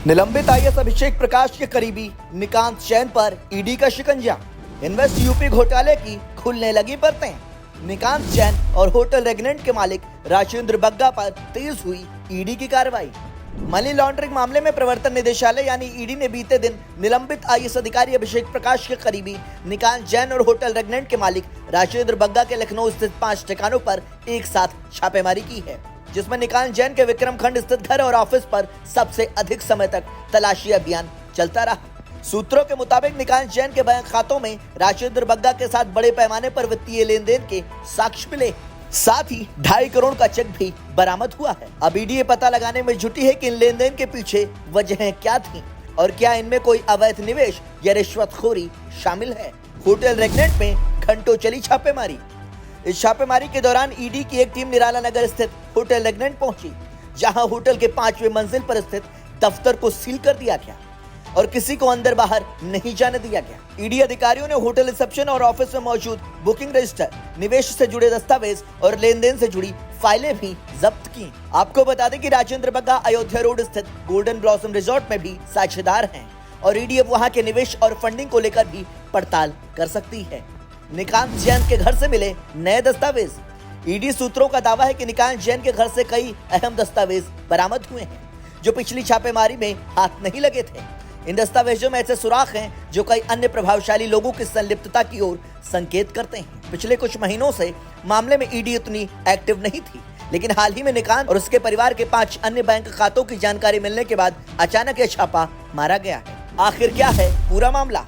निलंबित आईएएस अभिषेक प्रकाश के करीबी निकांत जैन पर ईडी का शिकंजा। इन्वेस्ट यूपी घोटाले की खुलने लगी परतें। निकांत जैन और होटल रेगनेंट के मालिक राजेंद्र बग्गा पर तेज हुई ईडी की कार्रवाई। मनी लॉन्ड्रिंग मामले में प्रवर्तन निदेशालय यानी ईडी ने बीते दिन निलंबित आईएएस अधिकारी अभिषेक प्रकाश के करीबी निकांत जैन और होटल रेगनेंट के मालिक राजेंद्र बग्गा के लखनऊ स्थित 5 ठिकानों पर एक साथ छापेमारी की है, जिसमें निकांत जैन के विक्रम खंड स्थित घर और ऑफिस पर सबसे अधिक समय तक तलाशी अभियान चलता रहा। सूत्रों के मुताबिक निकांत जैन के बैंक खातों में राजेंद्र बग्गा के साथ बड़े पैमाने पर वित्तीय लेन देन के साक्ष्य मिले, साथ ही 2.5 करोड़ का चेक भी बरामद हुआ है। अब ईडी ये पता लगाने में जुटी है कि इन लेन देन के पीछे वजहें क्या थीं और क्या इनमें कोई अवैध निवेश या रिश्वतखोरी शामिल है। होटल रेगनेंट में घंटों चली छापेमारी। इस छापेमारी के दौरान ईडी की एक टीम निराला नगर स्थित होटल रेगनेंट पहुंची, जहां होटल के 5वीं मंजिल पर स्थित दफ्तर को सील कर दिया गया और किसी को अंदर बाहर नहीं जाने दिया गया। ईडी अधिकारियों ने होटल रिसेप्शन और ऑफिस में मौजूद बुकिंग रजिस्टर, निवेश से जुड़े दस्तावेज और लेन देन से जुड़ी फाइलें भी जब्त की। आपको बता दें कि राजेंद्र बग्गा अयोध्या रोड स्थित गोल्डन ब्लॉसम रिजॉर्ट में भी साझेदार हैं और ईडी अब वहां के निवेश और फंडिंग को लेकर भी पड़ताल कर सकती है। निकांत जैन के घर से मिले नए दस्तावेज। ईडी सूत्रों का दावा है कि निकांत जैन के घर से कई अहम दस्तावेज बरामद हुए हैं, जो पिछली छापेमारी में हाथ नहीं लगे थे। इन दस्तावेजों में ऐसे सुराख हैं जो कई अन्य प्रभावशाली लोगों की संलिप्तता की ओर संकेत करते हैं। पिछले कुछ महीनों से मामले में ईडी उतनी एक्टिव नहीं थी, लेकिन हाल ही में निकांत और उसके परिवार के 5 अन्य बैंक खातों की जानकारी मिलने के बाद अचानक यह छापा मारा गया है। आखिर क्या है पूरा मामला?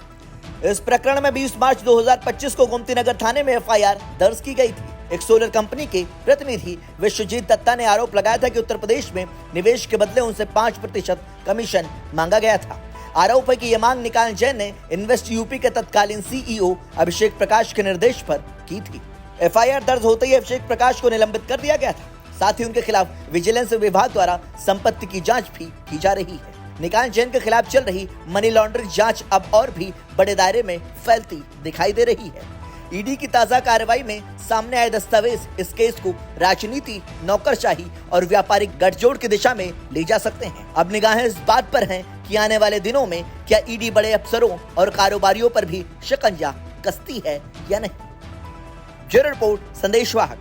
इस प्रकरण में 20 मार्च 2025 को गोमती नगर थाने में एफआईआर दर्ज की गई थी। एक सोलर कंपनी के प्रतिनिधि विश्वजीत दत्ता ने आरोप लगाया था कि उत्तर प्रदेश में निवेश के बदले उनसे 5% कमीशन मांगा गया था। आरोप है कि यह मांग निकांत जैन ने इन्वेस्ट यूपी के तत्कालीन सीईओ अभिषेक प्रकाश के निर्देश पर की थी। एफआईआर दर्ज होते ही अभिषेक प्रकाश को निलंबित कर दिया गया था। साथ ही उनके खिलाफ विजिलेंस विभाग द्वारा संपत्ति की जांच भी की जा रही है। निकांत जैन के खिलाफ चल रही मनी लॉन्ड्रिंग जांच अब और भी बड़े दायरे में फैलती दिखाई दे रही है। ईडी की ताजा कार्रवाई में सामने आए दस्तावेज इस केस को राजनीति, नौकरशाही और व्यापारिक गठजोड़ की दिशा में ले जा सकते हैं। अब निगाहें इस बात पर हैं कि आने वाले दिनों में क्या ईडी बड़े अफसरों और कारोबारियों पर भी शिकंजा कसती है या नहीं। Bureau report, संदेशवाहक।